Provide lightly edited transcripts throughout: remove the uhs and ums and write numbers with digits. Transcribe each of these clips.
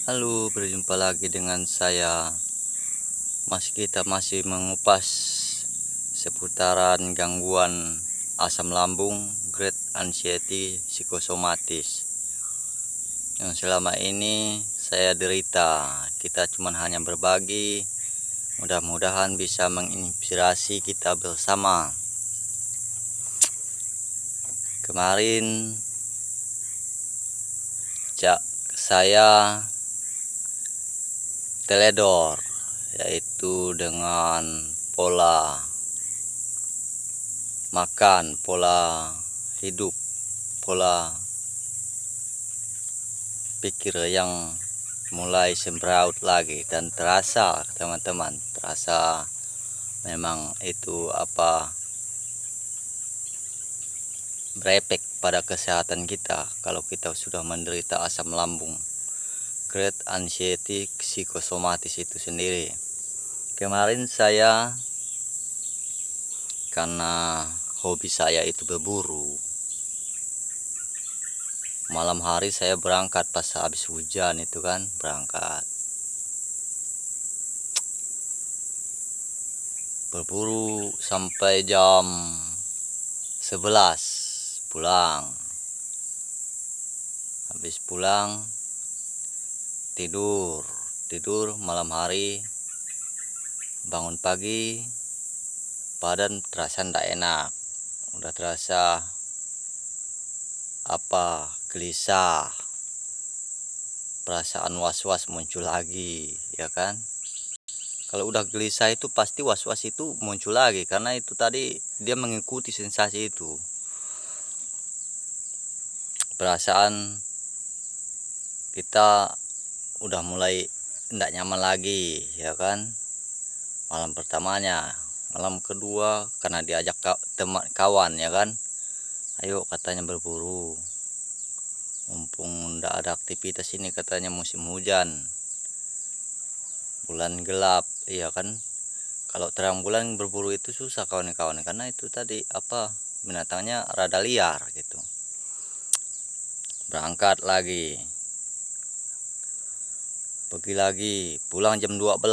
Halo, berjumpa lagi dengan saya. Kita masih mengupas seputaran gangguan asam lambung, grade anxiety, psikosomatis yang selama ini saya derita. Kita cuma hanya berbagi, mudah-mudahan bisa menginspirasi kita bersama. Kemarin saya teledor, yaitu dengan pola makan, pola hidup, pola pikir yang mulai sembraut lagi, dan terasa teman-teman, terasa memang itu berefek pada kesehatan kita kalau kita sudah menderita asam lambung, grade anxiety, psikosomatis itu sendiri. Kemarin saya, karena hobi saya itu berburu, malam hari saya berangkat pas habis hujan itu kan, berangkat berburu sampai jam 11 pulang. Habis pulang tidur malam hari, bangun pagi badan terasa tidak enak, udah terasa gelisah, perasaan was-was muncul lagi, ya kan. Kalau udah gelisah itu pasti was-was itu muncul lagi, karena itu tadi dia mengikuti sensasi itu. Perasaan kita udah mulai tidak nyaman lagi, ya kan. Malam pertamanya, malam kedua karena diajak teman kawan, ya kan, ayo katanya berburu, mumpung tidak ada aktivitas ini, katanya musim hujan, bulan gelap, iya kan. Kalau terang bulan berburu itu susah kawan-kawan, karena itu tadi binatangnya rada liar gitu. Berangkat lagi, pergi lagi, pulang jam 12,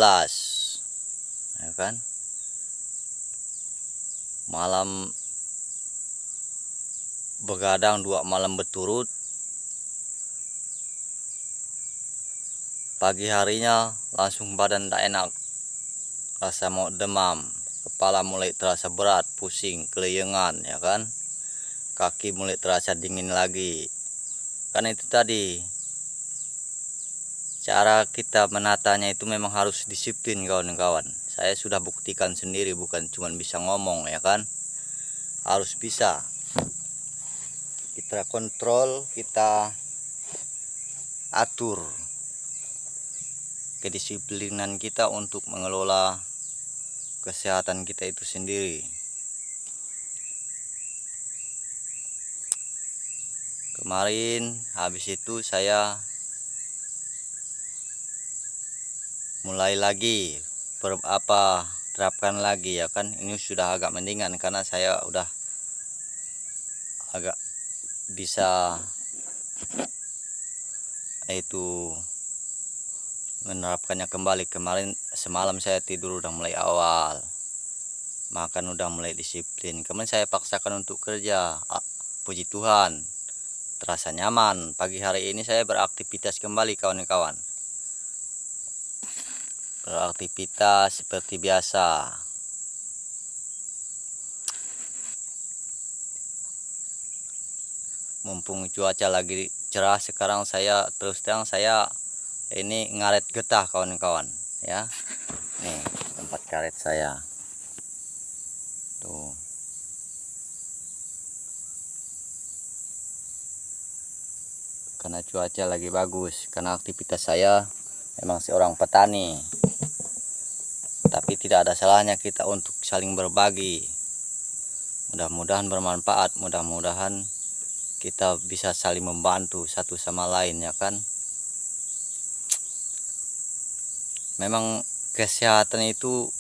ya kan. Malam begadang 2 malam berturut. Pagi harinya langsung badan tidak enak, rasa mau demam, kepala mulai terasa berat, pusing, kelayangan, ya kan. Kaki mulai terasa dingin lagi. Karena itu tadi, cara kita menatanya itu memang harus disiplin kawan-kawan. Saya sudah buktikan sendiri, bukan cuma bisa ngomong, ya kan. Harus bisa kita kontrol, kita atur kedisiplinan kita untuk mengelola kesehatan kita itu sendiri. Kemarin habis itu saya mulai lagi terapkan lagi, ya kan. Ini sudah agak mendingan karena saya udah agak bisa menerapkannya kembali. Kemarin semalam saya tidur udah mulai awal, makan udah mulai disiplin. Kemarin saya paksakan untuk kerja, puji Tuhan terasa nyaman. Pagi hari ini saya beraktivitas kembali kawan-kawan, beraktivitas seperti biasa. Mumpung cuaca lagi cerah sekarang, saya terus terang saya ini ngaret getah kawan-kawan, ya. Nih tempat karet saya tuh. Karena cuaca lagi bagus, karena aktivitas saya memang seorang petani, tapi tidak ada salahnya kita untuk saling berbagi. Mudah-mudahan bermanfaat, mudah-mudahan kita bisa saling membantu satu sama lain, ya kan. Memang kesehatan itu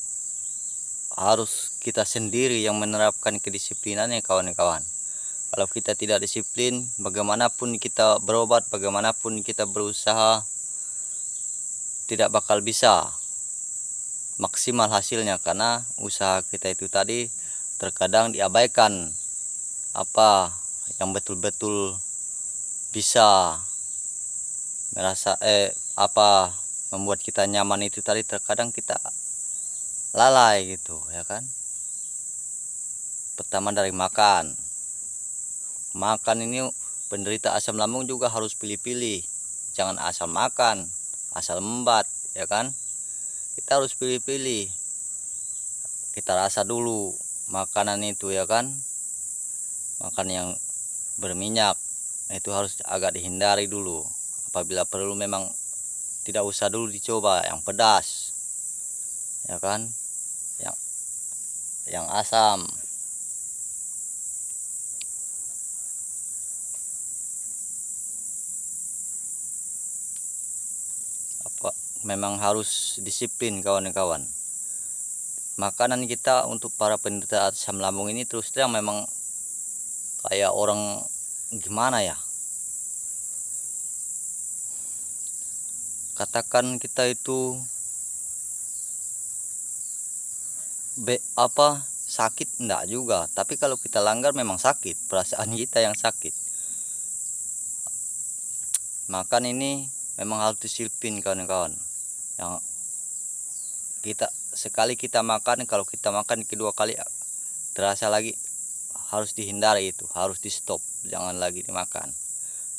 harus kita sendiri yang menerapkan kedisiplinannya kawan-kawan. Kalau kita tidak disiplin, bagaimanapun kita berobat, bagaimanapun kita berusaha, tidak bakal bisa maksimal hasilnya, karena usaha kita itu tadi terkadang diabaikan apa yang betul-betul bisa merasa apa membuat kita nyaman itu tadi terkadang kita lalai gitu ya kan. Pertama dari makan ini, penderita asam lambung juga harus pilih-pilih, jangan asal makan asal membat ya kan. Kita harus pilih-pilih, kita rasa dulu makanan itu ya kan. Makan yang berminyak itu harus agak dihindari dulu. Apabila perlu memang tidak usah dulu dicoba yang pedas ya kan, yang asam. Memang harus disiplin kawan-kawan. Makanan kita untuk para penderita asam lambung ini terus terang memang kayak orang gimana ya, katakan kita itu sakit enggak juga, tapi kalau kita langgar memang sakit, perasaan kita yang sakit. Makan ini memang harus disiplin kawan-kawan. Yang kita sekali kita makan, kalau kita makan kedua kali terasa lagi, harus dihindari, itu harus di stop, jangan lagi dimakan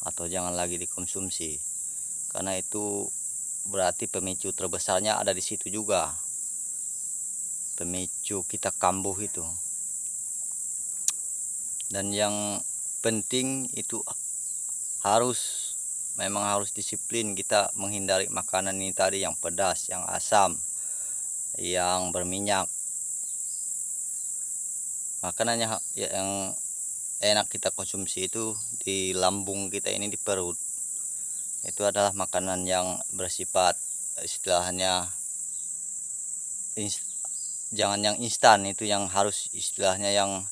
atau jangan lagi dikonsumsi, karena itu berarti pemicu terbesarnya ada di situ juga, pemicu kita kambuh itu. Dan yang penting itu memang harus disiplin kita menghindari makanan ini tadi, yang pedas, yang asam, yang berminyak. Makanannya yang enak kita konsumsi itu di lambung kita ini, di perut, itu adalah makanan yang bersifat istilahnya jangan yang instan, itu yang harus istilahnya yang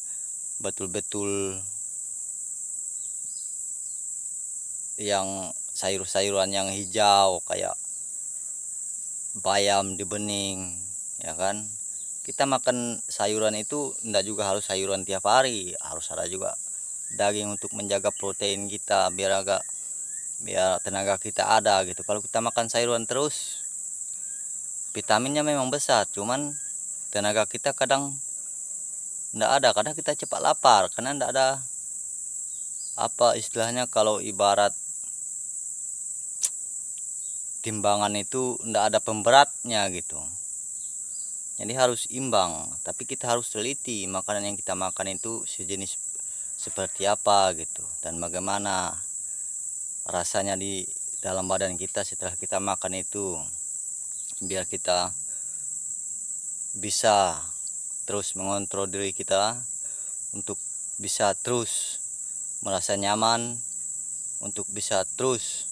betul-betul yang sayur-sayuran yang hijau kayak bayam dibening ya kan. Kita makan sayuran itu enggak juga harus sayuran tiap hari, harus ada juga daging untuk menjaga protein kita biar tenaga kita ada gitu. Kalau kita makan sayuran terus, vitaminnya memang besar, cuman tenaga kita kadang enggak ada, kadang kita cepat lapar karena enggak ada apa istilahnya, kalau ibarat timbangan itu enggak ada pemberatnya gitu. Jadi harus imbang, tapi kita harus teliti makanan yang kita makan itu sejenis seperti apa gitu, dan bagaimana rasanya di dalam badan kita setelah kita makan itu, biar kita bisa terus mengontrol diri kita untuk bisa terus merasa nyaman, untuk bisa terus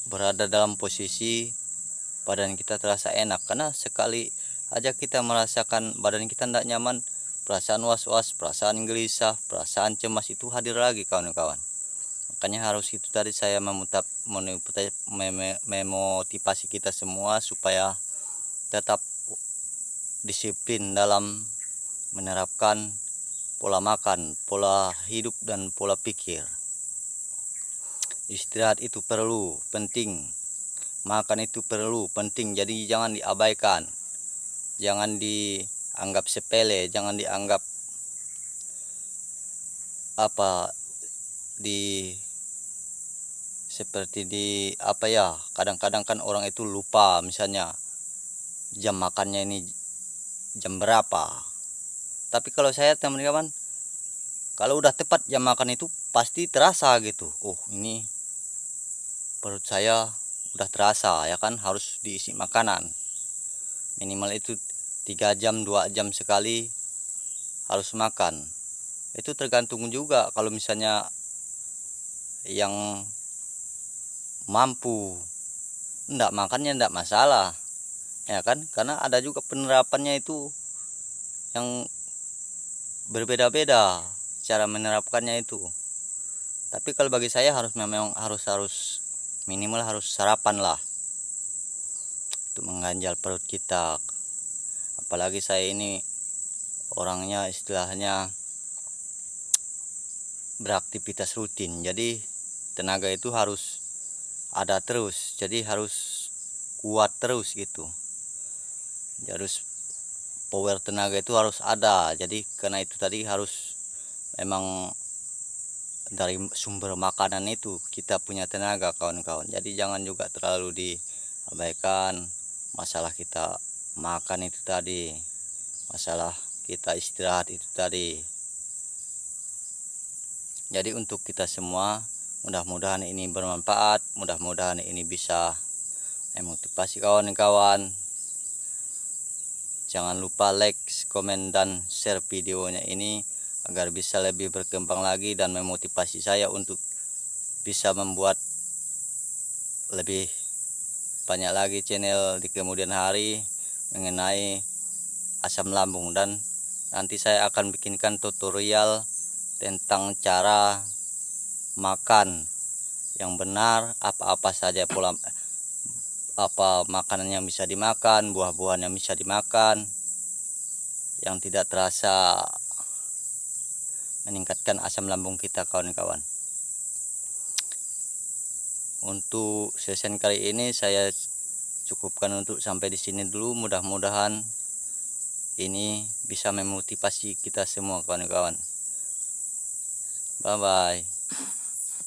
berada dalam posisi badan kita terasa enak. Karena sekali aja kita merasakan badan kita tidak nyaman, perasaan was-was, perasaan gelisah, perasaan cemas itu hadir lagi kawan-kawan. Makanya harus itu tadi saya memotivasi kita semua supaya tetap disiplin dalam menerapkan pola makan, pola hidup, dan pola pikir. Istirahat itu perlu, penting. Makan itu perlu, penting. Jadi jangan diabaikan, jangan dianggap sepele, jangan dianggap seperti kadang-kadang kan orang itu lupa misalnya jam makannya ini jam berapa. Tapi kalau saya teman-teman, kalau udah tepat jam makan itu pasti terasa gitu, oh ini perut saya udah terasa ya kan, harus diisi makanan minimal itu 3 jam 2 jam sekali harus makan. Itu tergantung juga, kalau misalnya yang mampu enggak makannya enggak masalah ya kan, karena ada juga penerapannya itu yang berbeda-beda cara menerapkannya itu. Tapi kalau bagi saya memang harus minimal harus sarapan lah untuk mengganjal perut kita. Apalagi saya ini orangnya istilahnya beraktivitas rutin, jadi tenaga itu harus ada terus, jadi harus kuat terus gitu. Harus power tenaga itu harus ada. Jadi karena itu tadi harus memang dari sumber makanan itu kita punya tenaga kawan-kawan. Jadi jangan juga terlalu diabaikan masalah kita makan itu tadi, masalah kita istirahat itu tadi. Jadi untuk kita semua, mudah-mudahan ini bermanfaat, mudah-mudahan ini bisa memotivasi kawan-kawan. Jangan lupa like, komen, dan share videonya ini agar bisa lebih berkembang lagi dan memotivasi saya untuk bisa membuat lebih banyak lagi channel di kemudian hari mengenai asam lambung. Dan nanti saya akan bikinkan tutorial tentang cara makan yang benar, apa-apa saja makanan yang bisa dimakan, buah-buahan yang bisa dimakan yang tidak terasa meningkatkan asam lambung kita kawan-kawan. Untuk session kali ini saya cukupkan untuk sampai di sini dulu. Mudah-mudahan ini bisa memotivasi kita semua kawan-kawan. Bye bye.